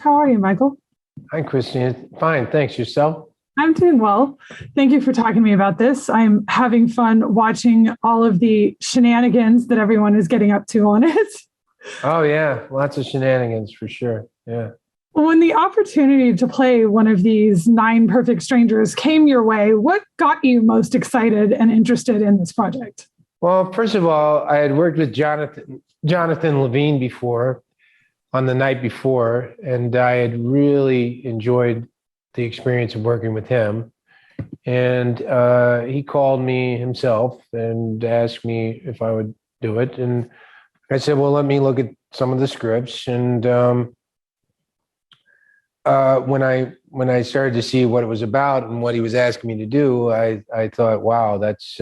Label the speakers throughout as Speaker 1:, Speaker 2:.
Speaker 1: How are you, Michael?
Speaker 2: Hi, Christine. Fine, thanks. Yourself?
Speaker 1: I'm doing well. Thank you for talking to me about this. I'm having fun watching all of the shenanigans that everyone is getting up to on it.
Speaker 2: Oh, yeah. Lots of shenanigans for sure. Yeah.
Speaker 1: When the opportunity to play one of these nine perfect strangers came your way, what got you most excited and interested in this project?
Speaker 2: Well, first of all, I had worked with Jonathan Levine before on the night before, and I had really enjoyed the experience of working with him. And he called me himself and asked me if I would do it. And I said, well, let me look at some of the scripts. And when I started to see what it was about and what he was asking me to do, I thought, wow, that's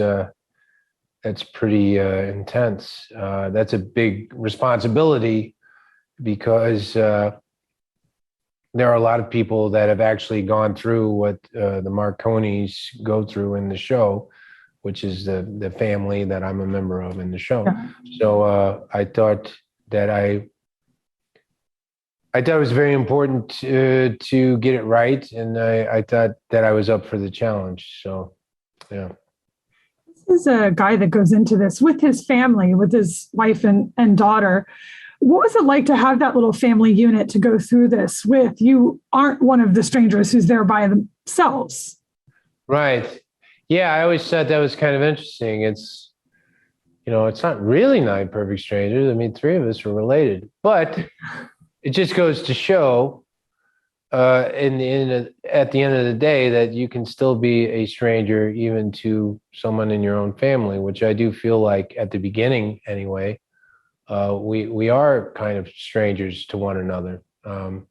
Speaker 2: pretty intense. That's a big responsibility because there are a lot of people that have actually gone through what the Marconis go through in the show, which is the family that I'm a member of in the show. Yeah. So I thought it was very important to get it right, and I thought that I was up for the challenge. So, yeah.
Speaker 1: This is a guy that goes into this with his family, with his wife and daughter. What was it like to have that little family unit to go through this with? You aren't one of the strangers who's there by themselves.
Speaker 2: Right. Yeah, I always thought that was kind of interesting. It's not really nine perfect strangers. I mean, three of us are related, but it just goes to show at the end of the day that you can still be a stranger even to someone in your own family, which I do feel like at the beginning anyway. We are kind of strangers to one another. We're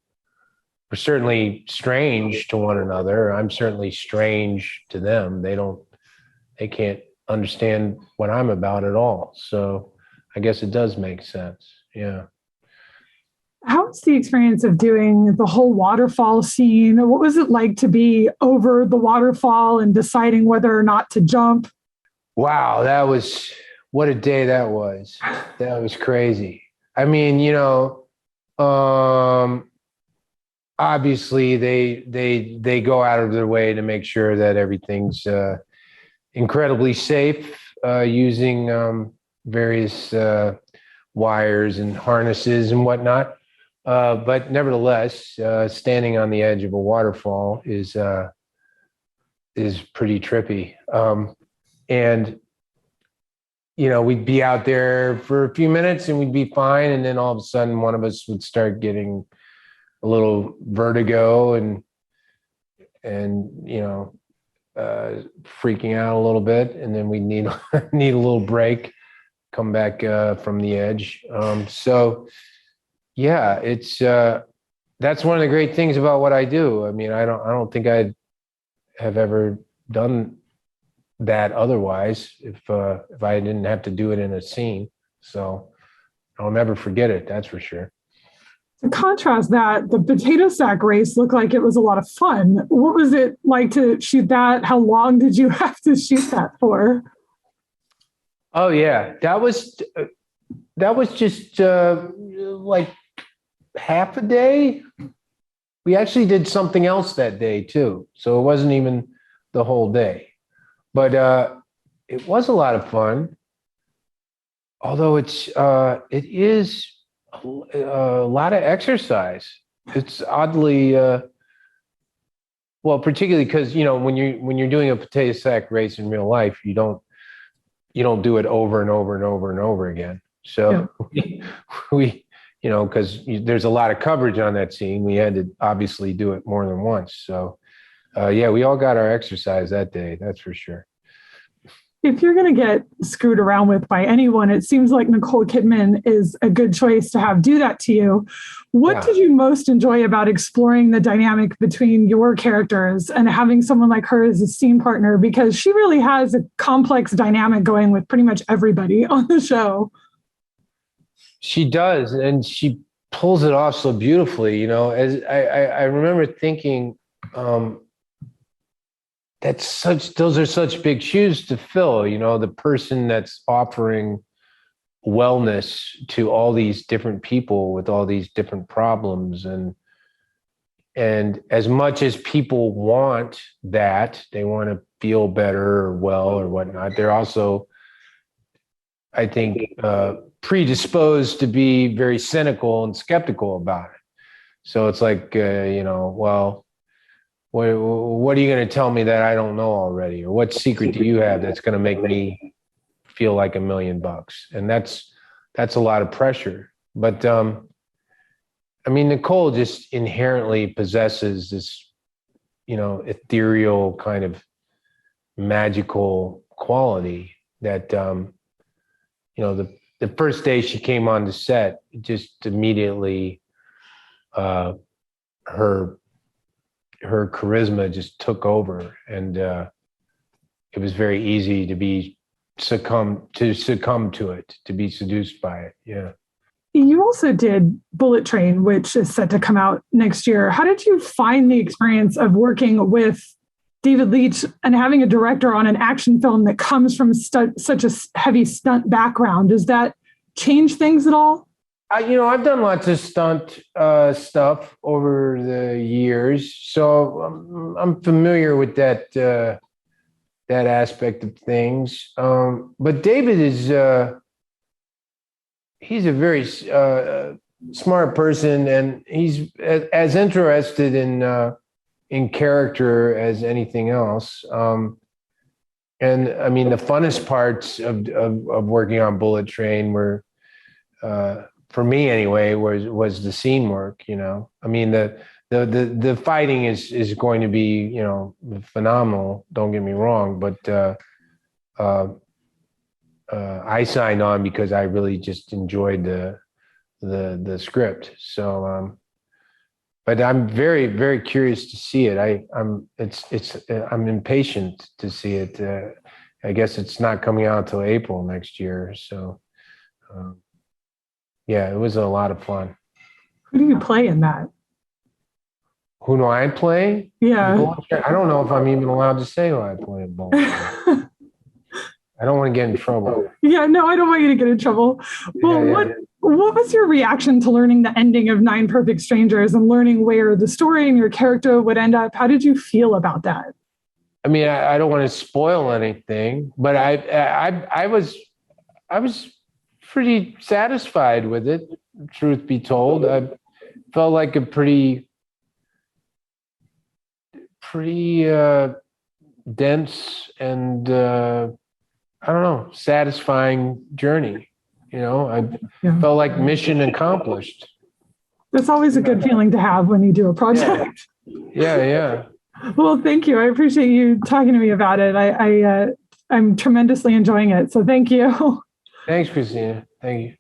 Speaker 2: certainly strange to one another. I'm certainly strange to them. They can't understand what I'm about at all. So I guess it does make sense. Yeah.
Speaker 1: How was the experience of doing the whole waterfall scene? What was it like to be over the waterfall and deciding whether or not to jump?
Speaker 2: Wow, what a day that was. That was crazy. I mean, obviously they go out of their way to make sure that everything's incredibly safe, using various wires and harnesses and whatnot. But nevertheless, standing on the edge of a waterfall is pretty trippy. And we'd be out there for a few minutes and we'd be fine. And then all of a sudden, one of us would start getting a little vertigo and freaking out a little bit. And then we need a little break, come back from the edge. So yeah, it's that's one of the great things about what I do. I mean, I don't think I'd have ever done that otherwise if I didn't have to do it in a scene. So I'll never forget it, that's for sure.
Speaker 1: To contrast that, the potato sack race looked like it was a lot of fun. What was it like to shoot that? How long did you have to shoot that for?
Speaker 2: Oh yeah, that was just like half a day. We actually did something else that day too, so it wasn't even the whole day. But it was a lot of fun, although it is a lot of exercise. It's oddly, well, particularly because when you're doing a potato sack race in real life, you don't do it over and over and over and over again. So yeah. we because there's a lot of coverage on that scene, we had to obviously do it more than once. So. Yeah, we all got our exercise that day, that's for sure.
Speaker 1: If you're going to get screwed around with by anyone, it seems like Nicole Kidman is a good choice to have do that to you. What did you most enjoy about exploring the dynamic between your characters and having someone like her as a scene partner? Because she really has a complex dynamic going with pretty much everybody on the show.
Speaker 2: She does, and she pulls it off so beautifully. As I remember thinking, those are such big shoes to fill, the person that's offering wellness to all these different people with all these different problems. And as much as people want that, they want to feel better or well or whatnot, they're also, I think, predisposed to be very cynical and skeptical about it. So it's like, well, what are you going to tell me that I don't know already? Or what secret do you have that's going to make me feel like $1 million? And that's a lot of pressure. But I mean, Nicole just inherently possesses this, ethereal kind of magical quality that, the first day she came on the set, just immediately her charisma just took over, and it was very easy to succumb to it, to be seduced by it. Yeah.
Speaker 1: You also did Bullet Train, which is set to come out next year. How did you find the experience of working with David Leitch and having a director on an action film that comes from such a heavy stunt background? Does that change things at all?
Speaker 2: I've done lots of stunt stuff over the years, so I'm familiar with that aspect of things. But David is he's a very smart person, and he's as interested in character as anything else. And I mean, the funnest parts of working on Bullet Train were, for me anyway, was the scene work. I mean, the fighting is going to be, phenomenal. Don't get me wrong, but I signed on because I really just enjoyed the script. So, but I'm very, very curious to see it. I'm impatient to see it. I guess it's not coming out till April next year. So, yeah, it was a lot of fun.
Speaker 1: Who do you play in that?
Speaker 2: Who do I play?
Speaker 1: Yeah.
Speaker 2: I don't know if I'm even allowed to say who I play in Bullet Train. I don't want to get in trouble.
Speaker 1: Yeah, no, I don't want you to get in trouble. Well, what was your reaction to learning the ending of Nine Perfect Strangers and learning where the story and your character would end up? How did you feel about that?
Speaker 2: I mean, I don't want to spoil anything, but I was pretty satisfied with it. Truth be told, I felt like a pretty dense and I don't know, satisfying journey. I felt like mission accomplished.
Speaker 1: That's always a good feeling to have when you do a project.
Speaker 2: Yeah.
Speaker 1: Well, thank you. I appreciate you talking to me about it. I'm tremendously enjoying it. So thank you.
Speaker 2: Thanks, Christina. Thank you.